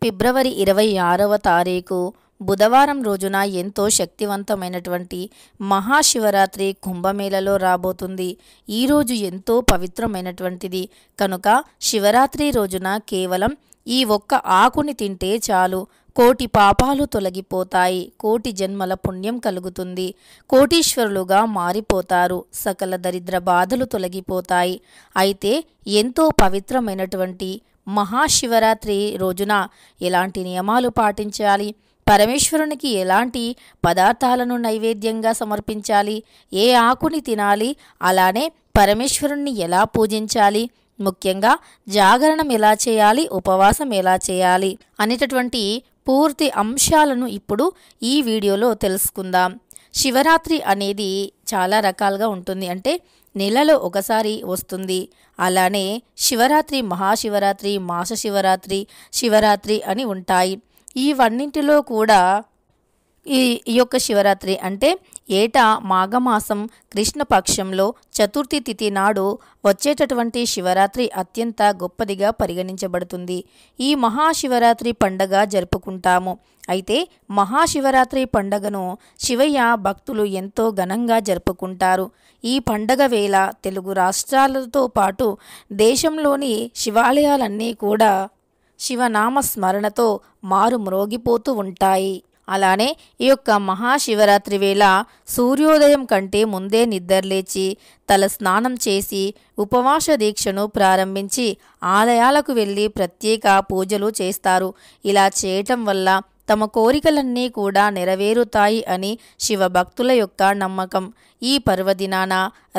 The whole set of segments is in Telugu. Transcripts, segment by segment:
ఫిబ్రవరి 26వ తారీఖు బుధవారం రోజున ఎంతో శక్తివంతమైనటువంటి మహాశివరాత్రి కుంభమేళలో రాబోతుంది. ఈరోజు ఎంతో పవిత్రమైనటువంటిది కనుక శివరాత్రి రోజున కేవలం ఈ ఒక్క ఆకుని తింటే చాలు కోటి పాపాలు తొలగిపోతాయి, కోటి జన్మల పుణ్యం కలుగుతుంది, కోటీశ్వరులుగా మారిపోతారు, సకల దరిద్ర బాధలు తొలగిపోతాయి. అయితే ఎంతో పవిత్రమైనటువంటి మహాశివరాత్రి రోజున ఎలాంటి నియమాలు పాటించాలి, పరమేశ్వరునికి ఎలాంటి పదార్థాలను నైవేద్యంగా సమర్పించాలి, ఏ ఆకుని తినాలి, అలానే పరమేశ్వరుణ్ణి ఎలా పూజించాలి, ముఖ్యంగా జాగరణం ఎలా చేయాలి, ఉపవాసం ఎలా చేయాలి అనేటటువంటి పూర్తి అంశాలను ఇప్పుడు ఈ వీడియోలో తెలుసుకుందాం. శివరాత్రి అనేది చాలా రకాలుగా ఉంటుంది. అంటే నెలలో ఒకసారి వస్తుంది. అలానే శివరాత్రి, మహాశివరాత్రి, మాస శివరాత్రి, శివరాత్రి అని ఉంటాయి. ఇవన్నింటిలో కూడా ఈ యొక్క శివరాత్రి అంటే ఏటా మాఘమాసం కృష్ణపక్షంలో చతుర్థి తిథి నాడు వచ్చేటటువంటి శివరాత్రి అత్యంత గొప్పదిగా పరిగణించబడుతుంది. ఈ మహాశివరాత్రి పండగ జరుపుకుంటాము. అయితే మహాశివరాత్రి పండగను శివయ్య భక్తులు ఎంతో ఘనంగా జరుపుకుంటారు. ఈ పండగ వేళ తెలుగు రాష్ట్రాలతో పాటు దేశంలోని శివాలయాలన్నీ కూడా శివనామ స్మరణతో మారుమ్రోగిపోతూ ఉంటాయి. అలానే ఈ యొక్క మహాశివరాత్రి వేళ సూర్యోదయం కంటే ముందే నిద్రలేచి తల స్నానం చేసి ఉపవాస దీక్షను ప్రారంభించి ఆలయాలకు వెళ్ళి ప్రత్యేక పూజలు చేస్తారు. ఇలా చేయటం వల్ల తమ కోరికలన్నీ కూడా నెరవేరుతాయి అని శివభక్తుల యొక్క నమ్మకం. ఈ పర్వదినాన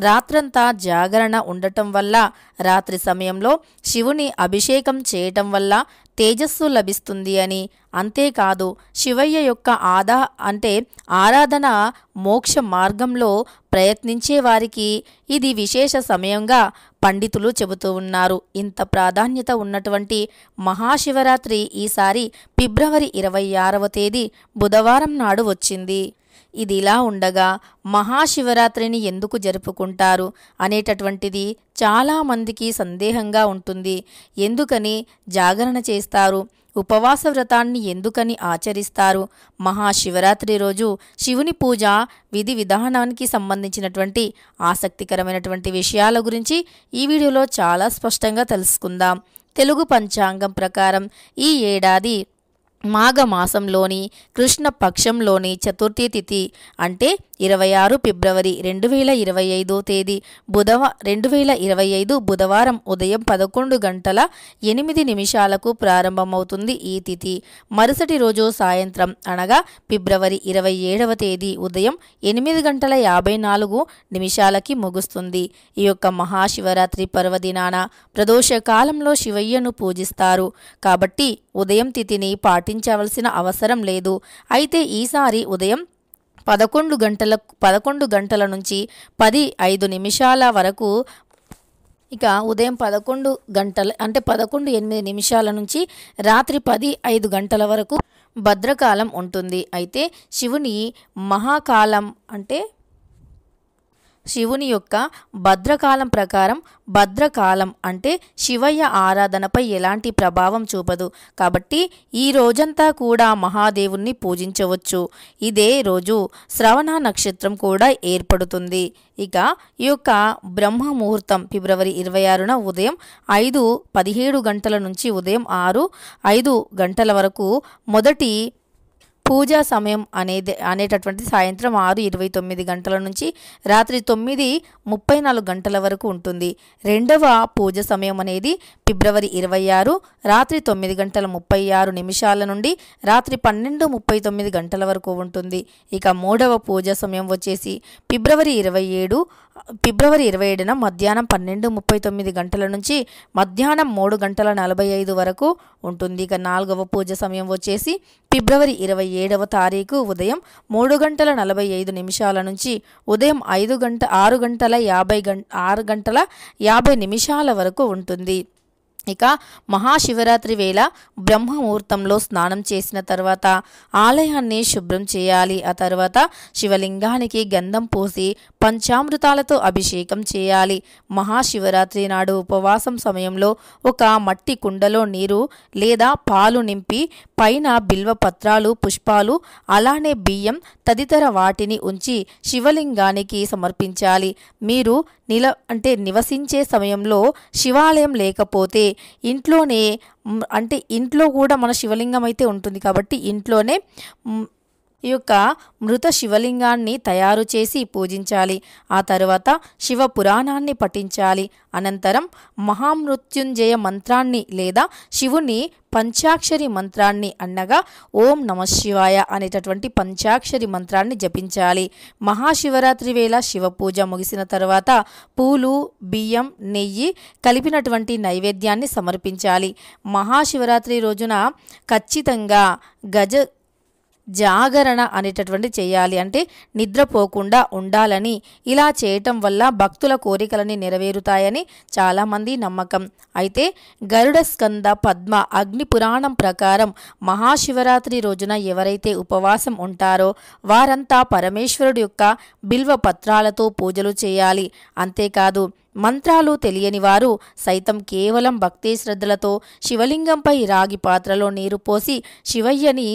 రాత్రంతా జాగరణ ఉండటం వల్ల రాత్రి సమయంలో శివుని అభిషేకం చేయటం వల్ల తేజస్సు లభిస్తుంది అని, అంతేకాదు శివయ్య యొక్క ఆరాధన మోక్ష మార్గంలో ప్రయత్నించే వారికి ఇది విశేష సమయంగా పండితులు చెబుతూ ఉన్నారు. ఇంత ప్రాధాన్యత ఉన్నటువంటి మహాశివరాత్రి ఈసారి ఫిబ్రవరి 26వ తేదీ బుధవారం నాడు వచ్చింది. ఇది ఇలా ఉండగా మహాశివరాత్రిని ఎందుకు జరుపుకుంటారు అనేటటువంటిది చాలామందికి సందేహంగా ఉంటుంది. ఎందుకని జాగరణ చేస్తారు, ఉపవాస వ్రతాన్ని ఎందుకని ఆచరిస్తారు, మహాశివరాత్రి రోజు శివుని పూజ విధి విధానానికి సంబంధించినటువంటి ఆసక్తికరమైనటువంటి విషయాల గురించి ఈ వీడియోలో చాలా స్పష్టంగా తెలుసుకుందాం. తెలుగు పంచాంగం ప్రకారం ఈ ఏడాది మాఘమాసంలోని కృష్ణపక్షంలోని చతుర్థి తిథి అంటే 26 ఫిబ్రవరి 2025 తేదీ 2025 బుధవారం ఉదయం 11:08 ప్రారంభమవుతుంది. ఈ తిథి మరుసటి రోజు సాయంత్రం అనగా ఫిబ్రవరి 27వ తేదీ ఉదయం 8:54 ముగుస్తుంది. ఈ యొక్క మహాశివరాత్రి పర్వదినాన ప్రదోష కాలంలో శివయ్యను పూజిస్తారు. కాబట్టి ఉదయం తిథిని పాటించవలసిన అవసరం లేదు. అయితే ఈసారి ఉదయం 11 గంటల నుంచి 10:05 వరకు, ఇక ఉదయం 11 గంటల అంటే 11:08 నుంచి రాత్రి 10:05 వరకు భద్రకాలం ఉంటుంది. అయితే శివుని మహాకాలం అంటే శివుని యొక్క భద్రకాలం ప్రకారం భద్రకాలం అంటే శివయ్య ఆరాధనపై ఎలాంటి ప్రభావం చూపదు. కాబట్టి ఈ రోజంతా కూడా మహాదేవుణ్ణి పూజించవచ్చు. ఇదే రోజు శ్రవణ నక్షత్రం కూడా ఏర్పడుతుంది. ఇక ఈ యొక్క బ్రహ్మ ముహూర్తం ఫిబ్రవరి 26న ఉదయం 5:17 నుంచి ఉదయం 6:05 వరకు, మొదటి పూజా సమయం అనేటటువంటి సాయంత్రం 6:29 నుంచి రాత్రి 9:34 వరకు ఉంటుంది. రెండవ పూజ సమయం అనేది ఫిబ్రవరి 26 రాత్రి 9:36 నుండి రాత్రి 12:39 వరకు ఉంటుంది. ఇక మూడవ పూజ సమయం వచ్చేసి ఫిబ్రవరి 27న మధ్యాహ్నం 12:39 నుంచి మధ్యాహ్నం 3:45 వరకు ఉంటుంది. ఇక నాలుగవ పూజ సమయం వచ్చేసి ఫిబ్రవరి 27వ తారీఖు ఉదయం 3:45 నుంచి ఉదయం 6:50 వరకు ఉంటుంది. ఇక మహాశివరాత్రి వేళ బ్రహ్మముహూర్తంలో స్నానం చేసిన తర్వాత ఆలయాన్ని శుభ్రం చేయాలి. ఆ తర్వాత శివలింగానికి గంధం పూసి పంచామృతాలతో అభిషేకం చేయాలి. మహాశివరాత్రి నాడు ఉపవాసం సమయంలో ఒక మట్టి కుండలో నీరు లేదా పాలు నింపి పైన బిల్వ పత్రాలు, పుష్పాలు, అలానే బియ్యం తదితర వాటిని ఉంచి శివలింగానికి సమర్పించాలి. మీరు నివసించే సమయంలో శివాలయం లేకపోతే ఇంట్లోనే ఇంట్లో కూడా మన శివలింగం అయితే ఉంటుంది కాబట్టి ఇంట్లోనే ఈ యొక్క మృత శివలింగాన్ని తయారు చేసి పూజించాలి. ఆ తర్వాత శివ పురాణాన్ని పఠించాలి. అనంతరం మహామృత్యుంజయ మంత్రాన్ని లేదా శివుని పంచాక్షరి మంత్రాన్ని అనగా ఓం నమ శివాయ అనేటటువంటి పంచాక్షరి మంత్రాన్ని జపించాలి. మహాశివరాత్రి వేళ శివ పూజ ముగిసిన తర్వాత పూలు, బియ్యం, నెయ్యి కలిపినటువంటి నైవేద్యాన్ని సమర్పించాలి. మహాశివరాత్రి రోజున ఖచ్చితంగా జాగరణ అనేటటువంటి చేయాలి. అంటే నిద్రపోకుండా ఉండాలని, ఇలా చేయటం వల్ల భక్తుల కోరికలని నెరవేరుతాయని చాలామంది నమ్మకం. అయితే గరుడ స్కంద పద్మ అగ్ని పురాణం ప్రకారం మహాశివరాత్రి రోజున ఎవరైతే ఉపవాసం ఉంటారో వారంతా పరమేశ్వరుడు యొక్క బిల్వ పత్రాలతో పూజలు చేయాలి. అంతేకాదు మంత్రాలు తెలియని వారు సైతం కేవలం భక్తి శ్రద్ధలతో శివలింగంపై రాగి పాత్రలో నీరు పోసి శివయ్యని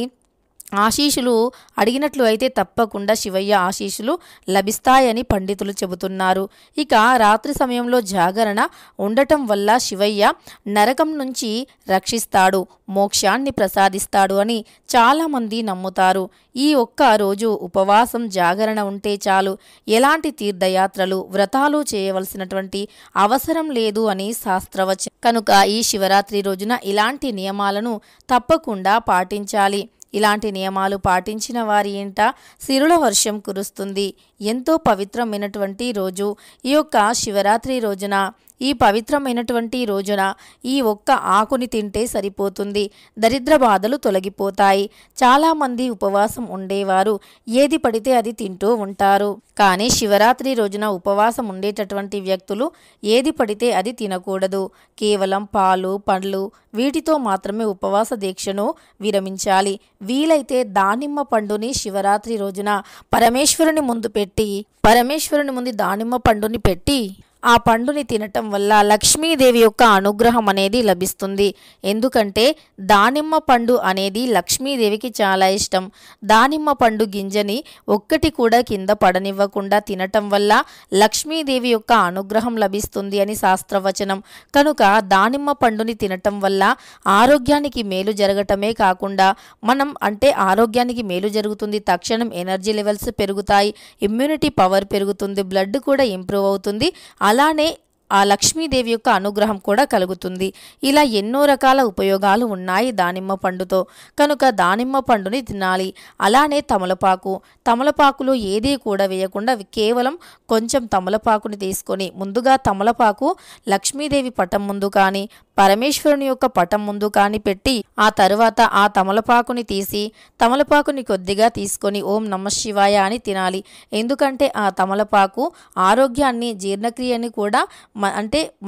ఆశీస్సులు అడిగినట్లు అయితే తప్పకుండా శివయ్య ఆశీస్సులు లభిస్తాయని పండితులు చెబుతున్నారు. ఇక రాత్రి సమయంలో జాగరణ ఉండటం వల్ల శివయ్య నరకం నుంచి రక్షిస్తాడు, మోక్షాన్ని ప్రసాదిస్తాడు అని చాలామంది నమ్ముతారు. ఈ ఒక్క రోజు ఉపవాసం జాగరణ ఉంటే చాలు, ఎలాంటి తీర్థయాత్రలు, వ్రతాలు చేయవలసినటువంటి అవసరం లేదు అని శాస్త్రవచనం. కనుక ఈ శివరాత్రి రోజున ఇలాంటి నియమాలను తప్పకుండా పాటించాలి. ఇలాంటి నియమాలు పాటించిన వారి ఇంట సిరుల వర్షం కురుస్తుంది. ఎంతో పవిత్రమైనటువంటి రోజు ఈ యొక్క శివరాత్రి రోజున. ఈ పవిత్రమైనటువంటి రోజున ఈ ఒక్క ఆకుని తింటే సరిపోతుంది, దరిద్ర బాధలు తొలగిపోతాయి. చాలామంది ఉపవాసం ఉండేవారు ఏది పడితే అది తింటూ ఉంటారు. కానీ శివరాత్రి రోజున ఉపవాసం ఉండేటటువంటి వ్యక్తులు ఏది పడితే అది తినకూడదు. కేవలం పాలు, పండ్లు వీటితో మాత్రమే ఉపవాస దీక్షను విరమించాలి. వీలైతే దానిమ్మ పండుని శివరాత్రి రోజున పరమేశ్వరుని ముందు దానిమ్మ పండుని పెట్టి ఆ పండుని తినటం వల్ల లక్ష్మీదేవి యొక్క అనుగ్రహం అనేది లభిస్తుంది. ఎందుకంటే దానిమ్మ పండు అనేది లక్ష్మీదేవికి చాలా ఇష్టం. దానిమ్మ పండు గింజని ఒక్కటి కూడా కింద పడనివ్వకుండా తినటం వల్ల లక్ష్మీదేవి యొక్క అనుగ్రహం లభిస్తుంది అని శాస్త్రవచనం. కనుక దానిమ్మ పండుని తినటం వల్ల ఆరోగ్యానికి మేలు జరగటమే కాకుండా ఆరోగ్యానికి మేలు జరుగుతుంది. తక్షణం ఎనర్జీ లెవెల్స్ పెరుగుతాయి, ఇమ్యూనిటీ పవర్ పెరుగుతుంది, బ్లడ్ కూడా ఇంప్రూవ్ అవుతుంది. అలానే ఆ లక్ష్మీదేవి యొక్క అనుగ్రహం కూడా కలుగుతుంది. ఇలా ఎన్నో రకాల ఉపయోగాలు ఉన్నాయి దానిమ్మ పండుతో. కనుక దానిమ్మ పండుని తినాలి. అలానే తమలపాకులో ఏదీ కూడా వేయకుండా కేవలం కొంచెం తమలపాకుని తీసుకొని ముందుగా తమలపాకు లక్ష్మీదేవి పటం ముందు కానీ పరమేశ్వరుని యొక్క పటం ముందు కానీ పెట్టి ఆ తరువాత ఆ తమలపాకుని తీసి తమలపాకుని కొద్దిగా తీసుకొని ఓం నమ శివాయ అని తినాలి. ఎందుకంటే ఆ తమలపాకు ఆరోగ్యాన్ని, జీర్ణక్రియని కూడా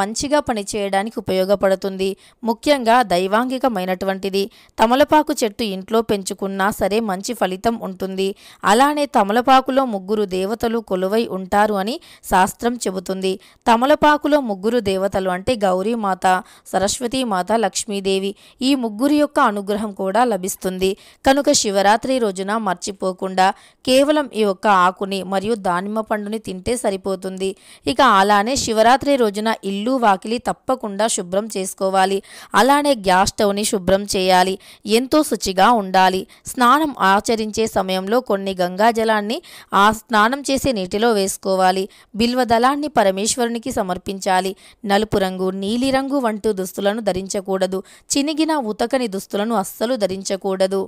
మంచిగా పనిచేయడానికి ఉపయోగపడుతుంది. ముఖ్యంగా దైవాంగికమైనటువంటిది. తమలపాకు చెట్టు ఇంట్లో పెంచుకున్నా సరే మంచి ఫలితం ఉంటుంది. అలానే తమలపాకులో 3 దేవతలు కొలువై ఉంటారు అని శాస్త్రం చెబుతుంది. తమలపాకులో 3 దేవతలు అంటే గౌరీమాత, సరస్వతీమాత, లక్ష్మీదేవి. ఈ 3 యొక్క అనుగ్రహం కూడా లభిస్తుంది. కనుక శివరాత్రి రోజున మర్చిపోకుండా కేవలం ఈ యొక్క ఆకుని మరియు దానిమ్మ పండుని తింటే సరిపోతుంది. ఇక అలానే శివరాత్రి రోజున ఇల్లు వాకిలి తప్పకుండా శుభ్రం చేసుకోవాలి. అలానే గ్యాస్ స్టవ్ని శుభ్రం చేయాలి. ఎంతో శుచిగా ఉండాలి. స్నానం ఆచరించే సమయంలో కొన్ని గంగా జలాన్ని ఆ స్నానం చేసే నీటిలో వేసుకోవాలి. బిల్వదళాన్ని పరమేశ్వరునికి సమర్పించాలి. నలుపు రంగు, నీలిరంగు వంటి దుస్తులను ధరించకూడదు. చినిగిన ఉతకని దుస్తులను అస్సలు ధరించకూడదు.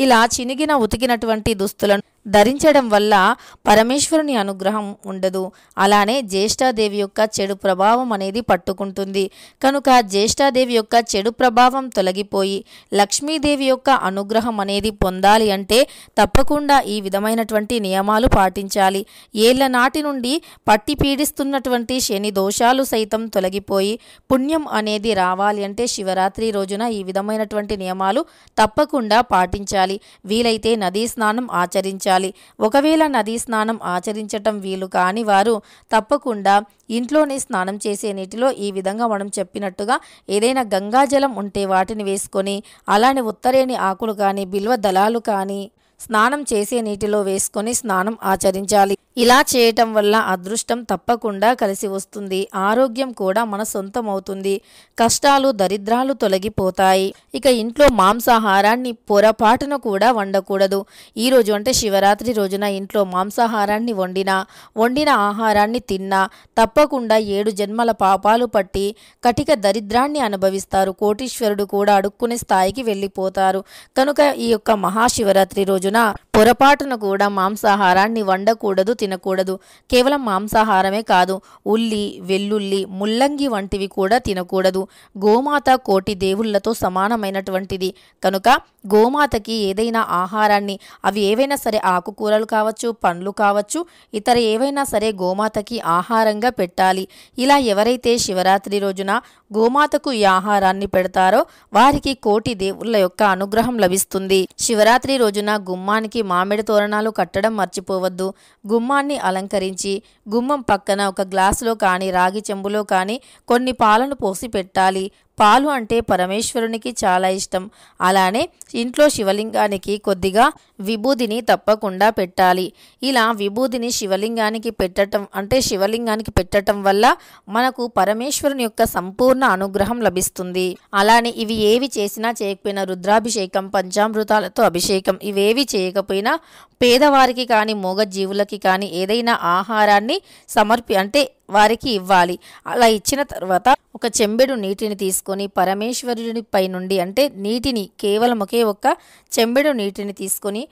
ఇలా చినిగిన ఉతికినటువంటి దుస్తులను ధరించడం వల్ల పరమేశ్వరుని అనుగ్రహం ఉండదు. అలానే జ్యేష్ఠాదేవి యొక్క చెడు ప్రభావం అనేది పట్టుకుంటుంది. కనుక జ్యేష్ఠాదేవి యొక్క చెడు ప్రభావం తొలగిపోయి లక్ష్మీదేవి యొక్క అనుగ్రహం అనేది పొందాలి అంటే తప్పకుండా ఈ విధమైనటువంటి నియమాలు పాటించాలి. ఏళ్ల నాటి నుండి పట్టి పీడిస్తున్నటువంటి శని దోషాలు సైతం తొలగిపోయి పుణ్యం అనేది రావాలి అంటే శివరాత్రి రోజున ఈ విధమైనటువంటి నియమాలు తప్పకుండా పాటించాలి. వీలైతే నదీ స్నానం ఆచరించాలి. ఒకవేళ నదీ స్నానం ఆచరించటం వీలు కాని వారు తప్పకుండా ఇంట్లోనే స్నానం చేసే నీటిలో ఈ విధంగా మనం చెప్పినట్టుగా ఏదైనా గంగాజలం ఉంటే వాటిని వేసుకొని అలానే ఉత్తరేణి ఆకులు కానీ బిల్వ దళాలు కానీ స్నానం చేసే నీటిలో వేసుకొని స్నానం ఆచరించాలి. ఇలా చేయటం వల్ల అదృష్టం తప్పకుండా కలిసి వస్తుంది. ఆరోగ్యం కూడా మన సొంతమవుతుంది. కష్టాలు దరిద్రాలు తొలగిపోతాయి. ఇక ఇంట్లో మాంసాహారాన్ని పొరపాటున కూడా వండకూడదు. ఈరోజు అంటే శివరాత్రి రోజున ఇంట్లో మాంసాహారాన్ని వండిన ఆహారాన్ని తిన్నా తప్పకుండా 7 జన్మల పాపాలు పట్టి కటిక దరిద్రాన్ని అనుభవిస్తారు. కోటీశ్వరుడు కూడా అడుక్కునే స్థాయికి వెళ్ళిపోతారు. కనుక ఈ యొక్క మహాశివరాత్రి రోజున పొరపాటున కూడా మాంసాహారాన్ని వండకూడదు, తినకూడదు. కేవలం మాంసాహారమే కాదు, ఉల్లి, వెల్లుల్లి, ముల్లంగి వంటివి కూడా తినకూడదు. గోమాత కోటి దేవుళ్లతో సమానమైనటువంటిది. కనుక గోమాతకి ఏదైనా ఆహారాన్ని, అవి ఏవైనా సరే ఆకుకూరలు కావచ్చు, పండ్లు కావచ్చు, ఇతర ఏవైనా సరే గోమాతకి ఆహారంగా పెట్టాలి. ఇలా ఎవరైతే శివరాత్రి రోజున గోమాతకు ఈ ఆహారాన్ని పెడతారో వారికి కోటి దేవుళ్ళ యొక్క అనుగ్రహం లభిస్తుంది. శివరాత్రి రోజున గుమ్మానికి మామిడి తోరణాలు కట్టడం మర్చిపోవద్దు. గుమ్మాన్ని అలంకరించి గుమ్మం పక్కన ఒక గ్లాసులో కానీ రాగి చెంబులో కానీ కొన్ని పాలను పోసి పెట్టాలి. పాలు అంటే పరమేశ్వరునికి చాలా ఇష్టం. అలానే ఇంట్లో శివలింగానికి కొద్దిగా విభూదిని తప్పకుండా పెట్టాలి. ఇలా విభూదిని శివలింగానికి పెట్టటం వల్ల మనకు పరమేశ్వరుని యొక్క సంపూర్ణ అనుగ్రహం లభిస్తుంది. అలానే ఇవి ఏవి చేసినా చేయకపోయినా రుద్రాభిషేకం, పంచామృతాలతో అభిషేకం ఇవేవి చేయకపోయినా పేదవారికి కానీ మూగజీవులకి కానీ ఏదైనా ఆహారాన్ని వారికి ఇవ్వాలి. అలా ఇచ్చిన తర్వాత ఒక చెంబెడు నీటిని తీసుకొని పరమేశ్వరునిపై నుండి నీటిని కేవలం ఒకే ఒక్క చెంబెడు నీటిని తీసుకొని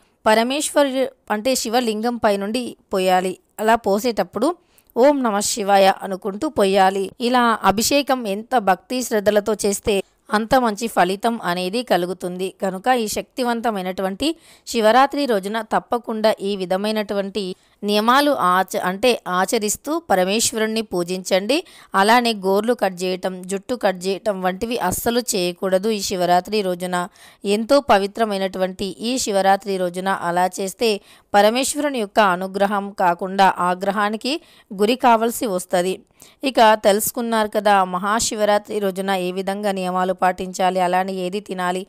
శివలింగం పై నుండి పోయాలి. అలా పోసేటప్పుడు ఓం నమః శివాయ అనుకుంటూ పోయాలి. ఇలా అభిషేకం ఎంత భక్తి శ్రద్ధలతో చేస్తే అంత మంచి ఫలితం అనేది కలుగుతుంది. కనుక ఈ శక్తివంతమైనటువంటి శివరాత్రి రోజున తప్పకుండా ఈ విధమైనటువంటి నియమాలు ఆచరిస్తూ పరమేశ్వరుణ్ణి పూజించండి. అలానే గోర్లు కట్ చేయటం, జుట్టు కట్ చేయటం వంటివి అస్సలు చేయకూడదు. ఈ శివరాత్రి రోజున ఎంతో పవిత్రమైనటువంటి ఈ శివరాత్రి రోజున అలా చేస్తే పరమేశ్వరుని యొక్క అనుగ్రహం కాకుండా ఆగ్రహానికి గురి కావాల్సి వస్తుంది. ఇక తెలుసుకున్నారు కదా మహాశివరాత్రి రోజున ఏ విధంగా నియమాలు పాటించాలి, అలానే ఏది తినాలి,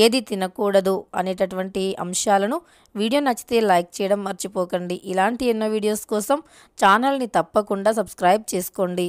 ఏది తినకూడదు అనేటటువంటి అంశాలను. వీడియో నచ్చితే లైక్ చేయడం మర్చిపోకండి. ఇలాంటి ఎన్నో వీడియోస్ కోసం ఛానల్ని తప్పకుండా సబ్స్క్రైబ్ చేసుకోండి.